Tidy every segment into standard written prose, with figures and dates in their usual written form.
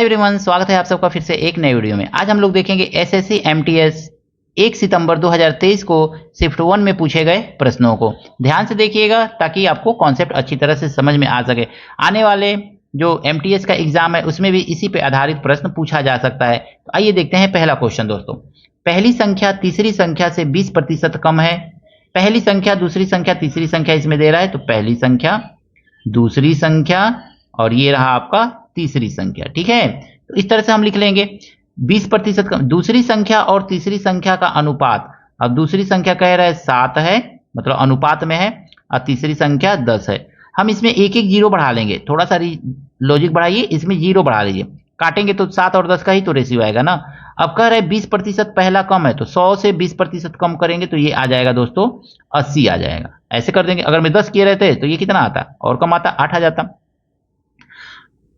Everyone, स्वागत है आप सबका फिर से एक नए वीडियो में। आज हम लोग देखेंगे एसएससी एमटीएस 1 सितंबर 2023 को शिफ्ट 1 में पूछे गए प्रश्नों को। ध्यान से देखिएगा ताकि आपको कॉन्सेप्ट अच्छी तरह से समझ में आ सके। आने वाले जो एमटीएस का एग्जाम है उसमें भी इसी पे आधारित प्रश्न पूछा जा सकता है। तो आइए देखते हैं पहला क्वेश्चन दोस्तों। पहली संख्या तीसरी संख्या से 20% कम है। पहली संख्या दूसरी संख्या तीसरी संख्या इसमें दे रहा है, तो पहली संख्या दूसरी संख्या और ये रहा आपका तीसरी संख्या। ठीक है, तो इस तरह से हम लिख लेंगे 20% कम। दूसरी संख्या और तीसरी संख्या का अनुपात, अब दूसरी संख्या कह रहा है 7 है, मतलब अनुपात में है, और तीसरी संख्या 10 है। हम इसमें एक एक जीरो बढ़ा लेंगे, थोड़ा सा लॉजिक बढ़ाइए, इसमें जीरो बढ़ा लीजिए, काटेंगे तो 7 और 10 का ही तो रेशियो आएगा ना। अब कह रहे हैं 20% पहला कम है, तो 100 से 20% कम करेंगे तो ये आ जाएगा दोस्तों 80 आ जाएगा। ऐसे कर देंगे। अगर मैं 10 किए रहते तो ये कितना आता और कम आता, 8 आ जाता।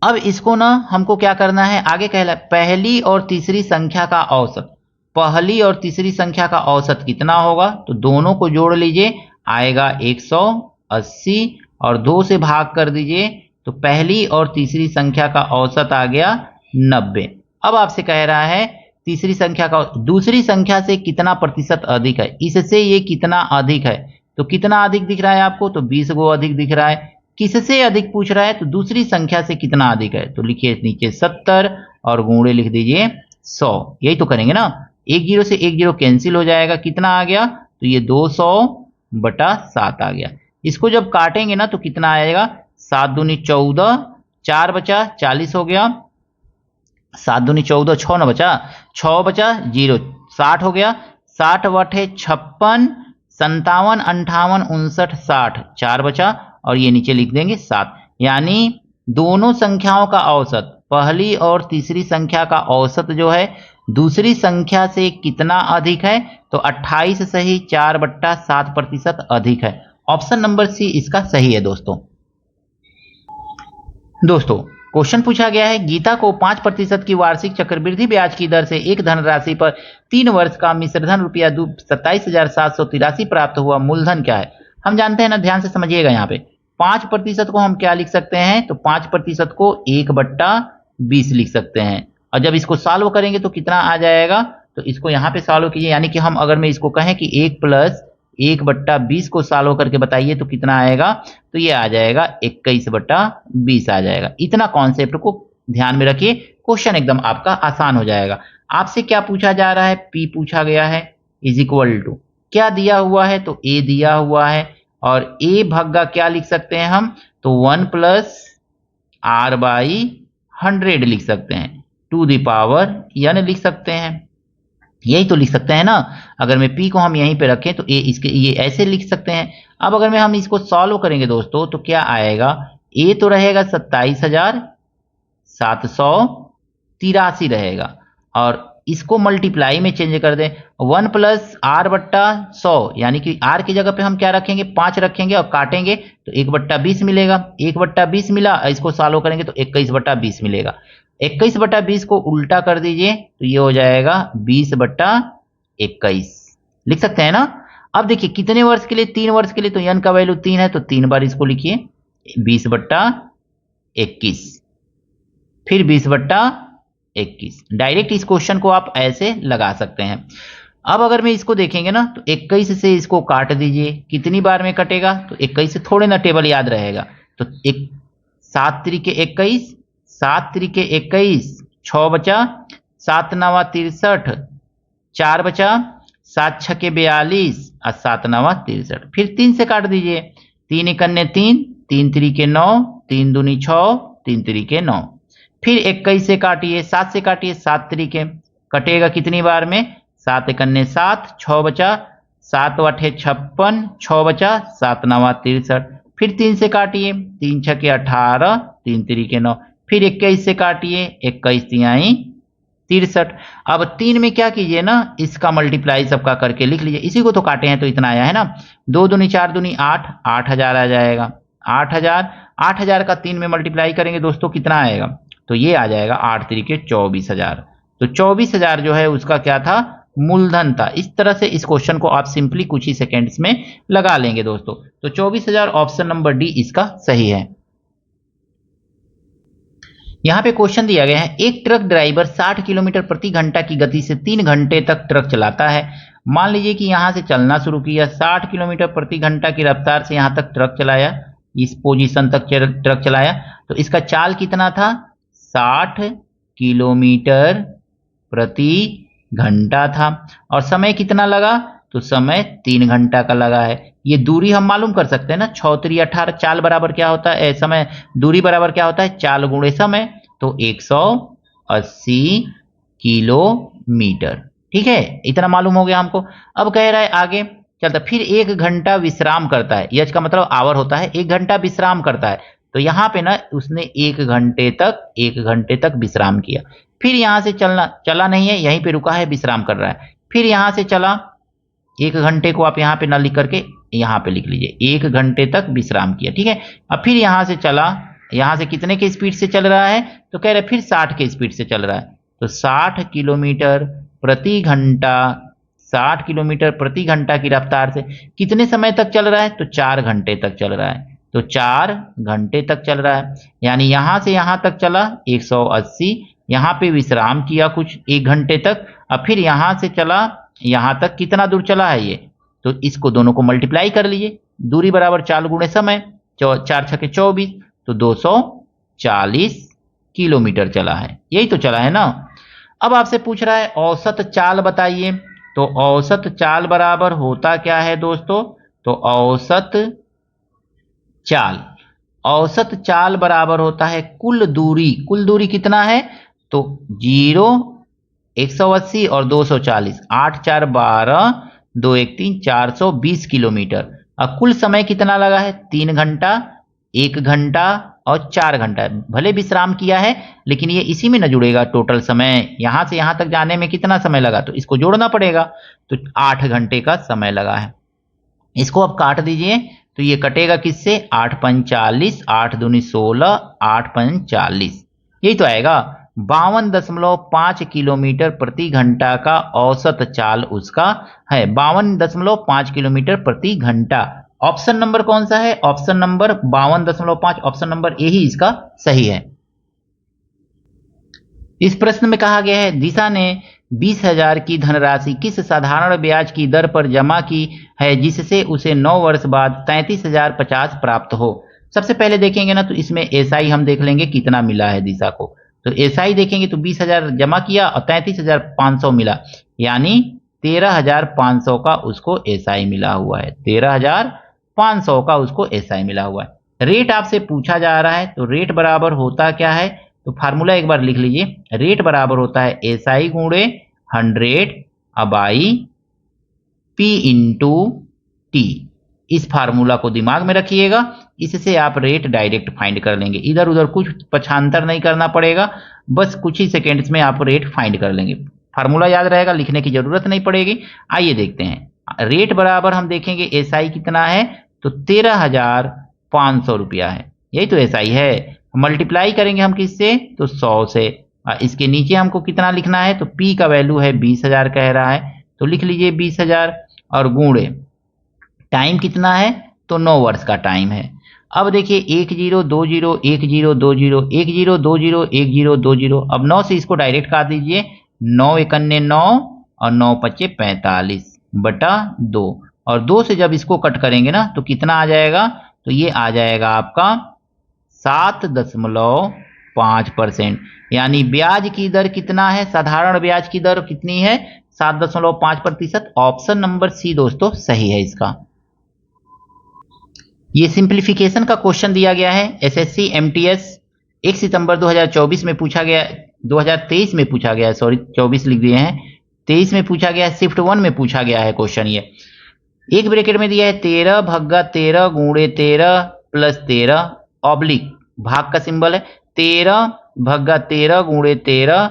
अब इसको ना हमको क्या करना है, आगे कह रहा है पहली और तीसरी संख्या का औसत। पहली और तीसरी संख्या का औसत कितना होगा, तो दोनों को जोड़ लीजिए, आएगा 180 और 2 से भाग कर दीजिए, तो पहली और तीसरी संख्या का औसत आ गया 90। अब आपसे कह रहा है तीसरी संख्या का दूसरी संख्या से कितना प्रतिशत अधिक है, इससे ये कितना अधिक है, तो कितना अधिक दिख रहा है आपको, तो 20 गो अधिक दिख रहा है। किससे अधिक पूछ रहा है, तो दूसरी संख्या से कितना अधिक है, तो लिखिए नीचे 70 और गुणे लिख दीजिए 100। यही तो करेंगे ना, एक जीरो से एक जीरो कैंसिल हो जाएगा, कितना आ गया, तो ये 200/7 आ गया। इसको जब काटेंगे ना तो कितना आएगा, 7 दूनी 14, 4 बचा 40 हो गया, 7 दूनी 14, 6 न बचा, 6 बचा 0, 60 हो गया, 60 बटे 56, 57, 58, 59, 60, 4 बचा और ये नीचे लिख देंगे 7। यानी दोनों संख्याओं का औसत, पहली और तीसरी संख्या का औसत जो है दूसरी संख्या से कितना अधिक है, तो 28 से ही 4/7% अधिक है। ऑप्शन नंबर सी इसका सही है दोस्तों। क्वेश्चन पूछा गया है गीता को 5% की वार्षिक चक्रवृद्धि ब्याज की दर से एक धनराशि पर 3 वर्ष का मिश्रधन रुपया 27,783 प्राप्त हुआ, मूलधन क्या है। हम जानते हैं ना, ध्यान से समझिएगा। यहाँ पे 5% को हम क्या लिख सकते हैं, तो 5% को 1/20 लिख सकते हैं। और जब इसको सॉल्व करेंगे तो कितना आ जाएगा, तो इसको यहाँ पे सॉल्व कीजिए, यानी कि हम अगर मैं इसको कहें कि 1 + 1/20 को सॉल्व करके बताइए तो कितना आएगा, तो ये आ जाएगा 21/20 आ जाएगा। इतना कॉन्सेप्ट को ध्यान में रखिए, क्वेश्चन एकदम आपका आसान हो जाएगा। आपसे क्या पूछा जा रहा है, P पूछा गया है, = क्या दिया हुआ है, तो A दिया हुआ है, और A भागा क्या लिख सकते हैं हम, तो 1 + R/100 लिख सकते हैं, टू द पावर n लिख सकते हैं। यही तो लिख सकते हैं ना। अगर मैं P को हम यहीं पे रखें तो इसके ये ऐसे लिख सकते हैं। अब अगर हम इसको सॉल्व करेंगे दोस्तों तो क्या आएगा, A तो रहेगा 27,783 रहेगा, और इसको मल्टीप्लाई में चेंज कर दें, 1 + R/100, यानी कि R की जगह पे हम क्या रखेंगे, 5 रखेंगे और काटेंगे तो 1/20 मिलेगा। 1/20 मिला, इसको सॉल्व करेंगे तो 21/20 मिलेगा। 21/20 को उल्टा कर दीजिए तो ये हो जाएगा 20/21 लिख सकते हैं ना। अब देखिए कितने वर्ष के लिए, 3 वर्ष के लिए, तो n का वैल्यू 3 है, तो 3 बार इसको लिखिए, 20/21 फिर 20/21। डायरेक्ट इस क्वेश्चन को आप ऐसे लगा सकते हैं। अब अगर मैं इसको देखेंगे ना तो 21 से इसको काट दीजिए, कितनी बार में कटेगा, तो 21 से थोड़े ना टेबल याद रहेगा, तो 7 त्रिके 21, 7 त्रिके 21, 6 बचा, 7 9 63, 4 बचा, 7 छके 42 और 7 9 63, फिर 3 से काट दीजिए, 3 × 3, 3 त्रिके 9, 3 दूनी 6, 3 त्रिके 9, फिर 21 से काटिए, 7 से काटिए, 7 त्रिके कटेगा कितनी बार में, 7 × 7, 6 बचा, 7 8 56, 6 बचा, 7 9 63, फिर 3 से काटिए, 3 छके 18, 3 त्रिके 9, फिर 21 से काटिए, 21 तिहाई 63। अब 3 में क्या कीजिए ना, इसका मल्टीप्लाई सबका करके लिख लीजिए, इसी को तो काटे हैं तो इतना आया है ना। 2 दूनी 4 दूनी 8, 8000 आ जाएगा। 8000 का 3 में मल्टीप्लाई करेंगे दोस्तों कितना आएगा, तो ये आ जाएगा 8 त्रिके 24,000। तो 24,000 जो है उसका क्या था, मूलधन था। इस तरह से इस क्वेश्चन को आप सिंपली कुछ ही सेकेंड्स में लगा लेंगे दोस्तों। तो 24,000 ऑप्शन नंबर डी इसका सही है। यहाँ पे क्वेश्चन दिया गया है, एक ट्रक ड्राइवर 60 किलोमीटर प्रति घंटा की गति से 3 घंटे तक ट्रक चलाता है। मान लीजिए कि यहाँ से चलना शुरू किया, 60 किलोमीटर प्रति घंटा की रफ्तार से यहाँ तक ट्रक चलाया, इस पोजीशन तक ट्रक चलाया, तो इसका चाल कितना था, 60 किलोमीटर प्रति घंटा था। और समय कितना लगा, तो समय 3 घंटा का लगा है। ये दूरी हम मालूम कर सकते हैं ना, 6 3 18, चाल बराबर क्या होता है, समय दूरी बराबर क्या होता है, चाल गुणे समय, तो 180 किलोमीटर। ठीक है, इतना मालूम हो गया हमको। अब कह रहा है आगे चलता, फिर 1 घंटा विश्राम करता है, यह का मतलब आवर होता है, 1 घंटा विश्राम करता है। तो यहाँ पे ना उसने 1 घंटे तक विश्राम किया। फिर यहाँ से चला नहीं है, यहीं पे रुका है, विश्राम कर रहा है। फिर यहाँ से चला, 1 घंटे को आप यहाँ पे ना लिख करके यहाँ पे लिख लीजिए, 1 घंटे तक विश्राम किया। ठीक है, अब फिर यहाँ से चला, यहाँ से कितने के स्पीड से चल रहा है, तो कह रहे फिर 60 के स्पीड से चल रहा है। तो 60 किलोमीटर प्रति घंटा, 60 किलोमीटर प्रति घंटा की रफ्तार से कितने समय तक चल रहा है, तो 4 घंटे तक चल रहा है। तो 4 घंटे तक चल रहा है, यानी यहाँ से यहाँ तक चला 180, यहाँ पे विश्राम किया कुछ 1 घंटे तक, अब फिर यहाँ से चला यहाँ तक, कितना दूर चला है ये, तो इसको दोनों को मल्टीप्लाई कर लीजिए, दूरी बराबर चाल गुणे समय, 4 छके 24, तो 240 किलोमीटर चला है। यही तो चला है ना। अब आपसे पूछ रहा है औसत चाल बताइए, तो औसत चाल बराबर होता क्या है दोस्तों, तो औसत चाल बराबर होता है कुल दूरी। कुल दूरी कितना है, तो 0, 180 और 240, 8 4 12, 2 1 3, 420 किलोमीटर। और कुल समय कितना लगा है, 3 घंटा, 1 घंटा और 4 घंटा। भले विश्राम किया है, लेकिन ये इसी में न जुड़ेगा टोटल समय, यहां से यहां तक जाने में कितना समय लगा, तो इसको जोड़ना पड़ेगा, तो 8 घंटे का समय लगा है। इसको अब काट दीजिए, तो ये कटेगा किससे, 8 5 40, 8 दूनी 16, 8 5 40, यही तो आएगा। 52.5 किलोमीटर प्रति घंटा का औसत चाल उसका है, 52.5 किलोमीटर प्रति घंटा। ऑप्शन नंबर कौन सा है, option number 52.5, option number A ही इसका सही है। इस प्रश्न में कहा गया है, दिशा ने 20,000 की धनराशि किस साधारण ब्याज की दर पर जमा की है जिससे उसे 9 वर्ष बाद 33,050 प्राप्त हो। सबसे पहले देखेंगे ना, तो इसमें एसआई हम देख लेंगे कितना मिला है दिशा को। तो एसआई देखेंगे तो 20,000 जमा किया और 33,500 मिला, यानी 13,500 का उसको एसआई मिला हुआ है, 13,500 का उसको एसआई मिला हुआ है। रेट आपसे पूछा जा रहा है, तो रेट बराबर होता क्या है, तो फार्मूला एक बार लिख लीजिए, रेट बराबर होता है एसआई गुणे 100/P इंटू टी। इस फार्मूला को दिमाग में रखिएगा, इससे आप रेट डायरेक्ट फाइंड कर लेंगे, इधर उधर कुछ पक्षांतर नहीं करना पड़ेगा, बस कुछ ही सेकेंड्स में आप रेट फाइंड कर लेंगे। फार्मूला याद रहेगा, लिखने की जरूरत नहीं पड़ेगी। आइए देखते हैं, रेट बराबर हम देखेंगे एसआई कितना है, तो 13,500 रुपया है, यही तो एसआई है। मल्टीप्लाई करेंगे हम किससे, तो 100 से। इसके नीचे हमको कितना लिखना है, तो P का वैल्यू है 20,000 कह रहा है, तो लिख लीजिए 20,000, और गुणे टाइम कितना है, तो 9 वर्ष का टाइम है। अब देखिए 1020 1020 1020 1020, अब 9 से इसको डायरेक्ट काट दीजिए, 9 एकन्ने 9 और 9 पच्चे 45 बटा 2, और 2 से जब इसको कट करेंगे ना, तो कितना आ जाएगा, तो ये आ जाएगा आपका 7.5%, यानी ब्याज की दर कितना है, साधारण ब्याज की दर कितनी है, 7.5%। ऑप्शन नंबर सी दोस्तों सही है इसका। ये सिंप्लीफिकेशन का क्वेश्चन दिया गया है, एसएससी एमटीएस 1 सितंबर 2024 में पूछा गया, 2023 में पूछा गया है, सॉरी 24 लिख दिए हैं, 23 में पूछा गया है, शिफ्ट 1 में पूछा गया है क्वेश्चन। ये एक ब्रैकेट में दिया है 13/13 गुणे 13 प्लस 13 ऑब्लिक भाग का सिंबल है, 13/13 गुणे 13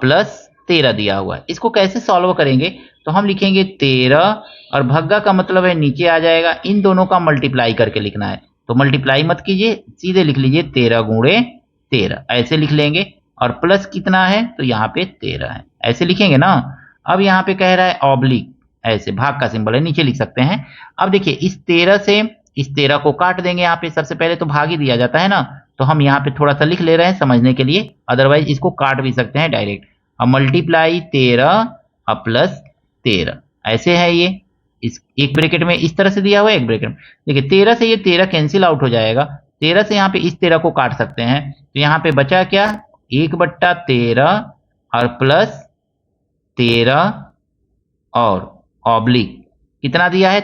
प्लस 13 दिया हुआ है। इसको कैसे सॉल्व करेंगे, तो हम लिखेंगे 13 और भग्गा का मतलब है नीचे आ जाएगा, इन दोनों का मल्टीप्लाई करके लिखना है, तो मल्टीप्लाई मत कीजिए, सीधे लिख लीजिए 13 गुणे 13, ऐसे लिख लेंगे, और प्लस कितना है, तो यहाँ पे 13 है, ऐसे लिखेंगे ना। अब यहाँ पे कह रहा है ऑब्लिक, ऐसे भाग का सिंबल है, नीचे लिख सकते हैं। अब देखिए इस 13 से इस 13 को काट देंगे, यहाँ पे सबसे पहले तो भाग ही दिया जाता है ना, तो तो हम यहाँ पे थोड़ा सा लिख ले रहे हैं समझने के लिए, अदरवाइज इसको काट भी सकते हैं डायरेक्ट। अब मल्टीप्लाई 13 प्लस 13, ऐसे है ये। इस एक ब्रैकेट में इस तरह से दिया हुआ है, एक ब्रैकेट में देखिए 13 से ये 13 कैंसिल आउट हो जाएगा। 13 से यहाँ पे इस 13 को काट सकते हैं, तो यहाँ पे बचा क्या, 1/13 और प्लस 13 और ऑब्लिक कितना दिया है,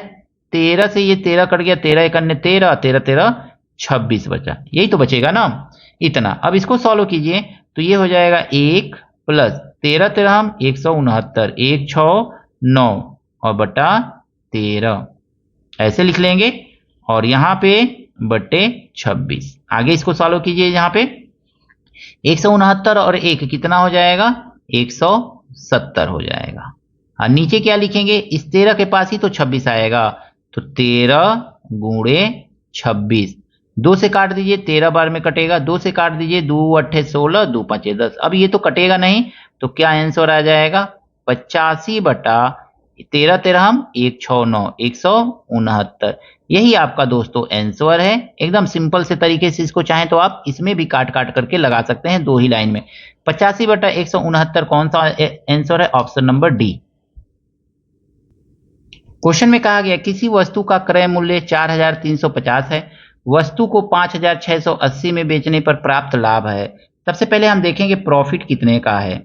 13 से ये 13 कट गया, 13 एक अन्य 13, 13 13 26 बचा, यही तो बचेगा ना इतना। अब इसको सॉल्व कीजिए तो ये हो जाएगा 1 प्लस 13 13 169, 1 6 9 और बटा 13, ऐसे लिख लेंगे। और यहाँ पे बटे 26, आगे इसको सॉल्व कीजिए। यहाँ पे 169 और 1 कितना हो जाएगा, 170 हो जाएगा। और नीचे क्या लिखेंगे, इस 13 के पास ही तो 26 आएगा, तो 13 गुणे 26, 2 से काट दीजिए, 13 बार में कटेगा, 2 से काट दीजिए, 2 8 16, 2 5 10। अब ये तो कटेगा नहीं, तो क्या आंसर आ जाएगा, 85/13 13 1 6 9 169। यही आपका दोस्तों आंसर है। एकदम सिंपल से तरीके से इसको चाहें तो आप इसमें भी काट काट करके लगा सकते हैं, 2 ही लाइन में। 85/169 कौन सा आंसर है, ऑप्शन नंबर डी। क्वेश्चन में कहा गया किसी वस्तु का क्रय मूल्य 4350 है, वस्तु को 5680 में बेचने पर प्राप्त लाभ है। सबसे पहले हम देखेंगे प्रॉफिट कितने का है।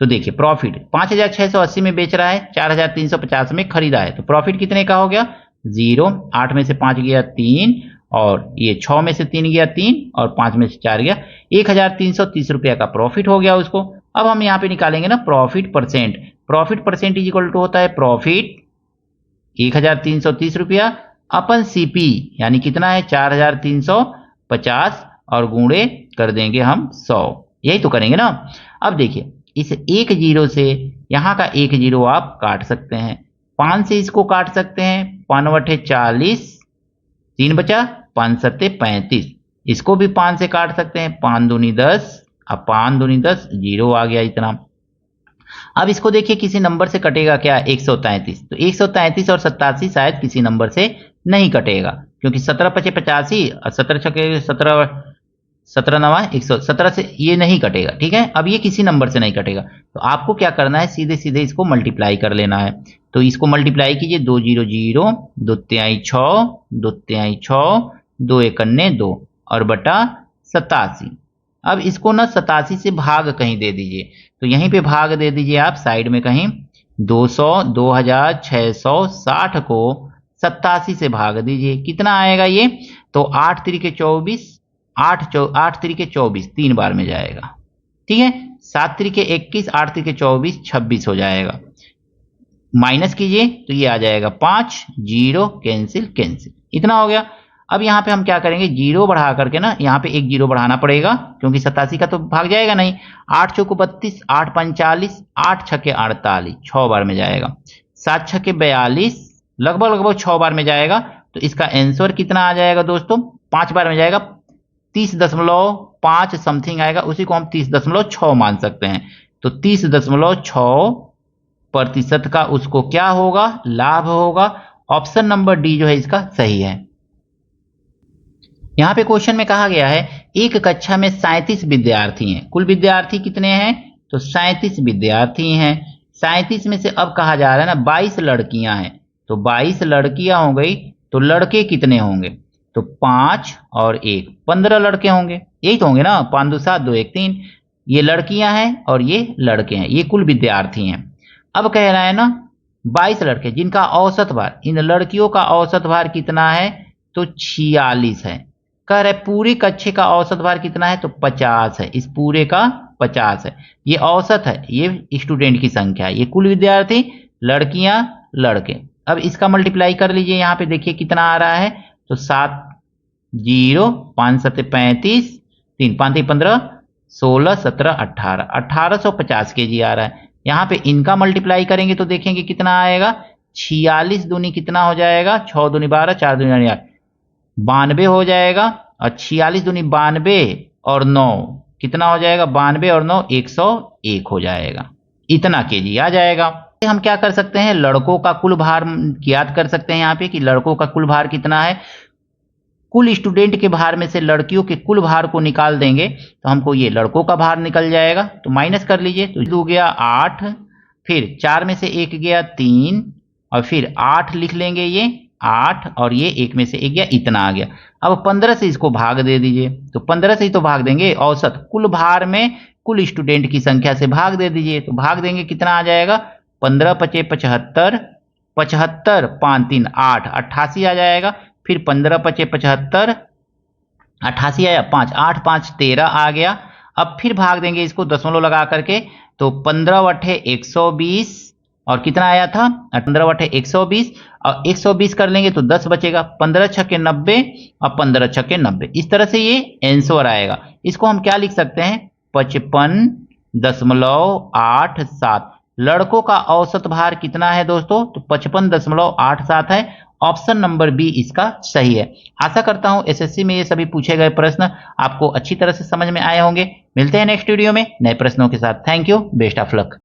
तो देखिए प्रॉफिट 5680 में बेच रहा है, 4350 में खरीदा है, तो प्रॉफिट कितने का हो गया, 0। 8 में से 5 गया 3, और ये 6 में से 3 गया 3, और 5 में से 4 गया, 1330 रुपया का प्रॉफिट हो गया उसको। अब हम यहाँ पे निकालेंगे ना profit percent. Profit percent is equal to होता है प्रॉफिट 1330 रुपया अपन सीपी, यानी कितना है 4350, और गुणे कर देंगे हम 100, यही तो करेंगे ना। अब देखिए इस 1 0 से यहाँ का 1 0 आप काट सकते हैं, 5 से इसको काट सकते हैं, 5 बटे 40, 3 बचा, 5 सत्ते 35, इसको भी 5 से काट सकते हैं, 5 दूनी 10, अब 5 दूनी 10, 0 आ गया इतना। अब इसको देखिए किसी नंबर से कटेगा क्या, 133, तो 133 और 87 शायद किसी नंबर से नहीं कटेगा, क्योंकि 17 पचे 85 और 17 छके 17, 17 नवा 117 से ये नहीं कटेगा, ठीक है। अब ये किसी नंबर से नहीं कटेगा, तो आपको क्या करना है, सीधे सीधे इसको मल्टीप्लाई कर लेना है। तो इसको मल्टीप्लाई कीजिए, 2 0 0, 2 तिहाई 6, 2 तिहाई 6, 2 एक अन्य 2, और बटा 87। अब इसको ना 87 से भाग कहीं दे दीजिए, तो यहीं पे भाग दे दीजिए आप साइड में कहीं, 200 2660 को 87 से भाग दीजिए, कितना आएगा ये, तो 8 3 24, 8 3 24, 3 बार में जाएगा, ठीक है। 7 3 21, 8 3 24, 26 हो जाएगा। माइनस कीजिए तो ये आ जाएगा 5, 0 कैंसिल कैंसिल, इतना हो गया। अब यहाँ पे हम क्या करेंगे, 0 बढ़ा करके ना यहाँ पे 1 0 बढ़ाना पड़ेगा, क्योंकि 87 का तो भाग जाएगा नहीं। 8 चौको 32, 8 45, 8 छके 48, 6 बार में जाएगा, 7 छके 42, लगभग 6 बार में जाएगा। तो इसका आंसर कितना आ जाएगा दोस्तों, 5 बार में जाएगा, 30.5 समथिंग आएगा, उसी को हम 30.6 मान सकते हैं। तो 30.6% का उसको क्या होगा, लाभ होगा। ऑप्शन नंबर डी जो है इसका सही है। यहाँ पे क्वेश्चन में कहा गया है एक कक्षा में 37 विद्यार्थी हैं, कुल विद्यार्थी कितने हैं, तो 37 विद्यार्थी हैं। 37 में से अब कहा जा रहा है ना 22 लड़कियां हैं, तो 22 लड़कियां हो गई, तो लड़के कितने होंगे, तो 5 और 1 15 लड़के होंगे, यही तो होंगे ना, 5 2 7 2 1 3, ये लड़कियां हैं और ये लड़के हैं, ये कुल विद्यार्थी हैं। अब कह रहा है ना 22 लड़के जिनका औसत भार, इन लड़कियों का औसत भार कितना है, तो 46 है। कह रहे पूरी कक्षा का औसत भार कितना है, तो 50 है, इस पूरे का 50 है, ये औसत है, ये स्टूडेंट की संख्या है, ये कुल विद्यार्थी लड़कियां लड़के। अब इसका मल्टीप्लाई कर लीजिए, यहाँ पे देखिए कितना आ रहा है, तो 7 0 5 7 35, 3 5 15 16 17 18, 1850 kg आ रहा है। यहाँ पे इनका मल्टीप्लाई करेंगे तो देखेंगे कितना आएगा, 46 दूनी कितना हो जाएगा, 6 दूनी 12, 4 दूनी 8, 92 हो जाएगा, और 46 दूनी 92 और 9 कितना हो जाएगा, 92 और 9 101 हो जाएगा, इतना केजी आ जाएगा। हम क्या कर सकते हैं, लड़कों का कुल भार याद कर सकते हैं यहाँ पे कि लड़कों का कुल भार कितना है, कुल स्टूडेंट के भार में से लड़कियों के कुल भार को निकाल देंगे तो हमको ये लड़कों का भार निकल जाएगा। तो माइनस कर लीजिए, तो 2 गया 8, फिर 4 में से 1 गया 3, और फिर 8 लिख लेंगे, ये 8, और ये 1 में से 1 गया, इतना आ गया। अब 15 से इसको भाग दे दीजिए, तो 15 से ही तो भाग देंगे, औसत कुल भार में कुल स्टूडेंट की संख्या से भाग दे दीजिए, तो भाग देंगे कितना आ जाएगा, 15 पचे 75, 75 5 3 8, 88 आ जाएगा। फिर 15 पचे 75, 88 आया, 5 8 5 13 आ गया। अब फिर भाग देंगे इसको दशमलव लगा करके, तो 15 बटे 120, और कितना आया था 15 बटे 120, और 120 कर लेंगे तो 10 बचेगा, 15 छक्के 90 और 15 छक्के 90। इस तरह से ये आंसर आएगा। इसको हम क्या लिख सकते हैं, 55.87। लड़कों का औसत भार कितना है दोस्तों, तो 55.87 है। ऑप्शन नंबर बी इसका सही है। आशा करता हूं एसएससी में ये सभी पूछे गए प्रश्न आपको अच्छी तरह से समझ में आए होंगे। मिलते हैं नेक्स्ट वीडियो में नए प्रश्नों के साथ। Thank you, best of luck.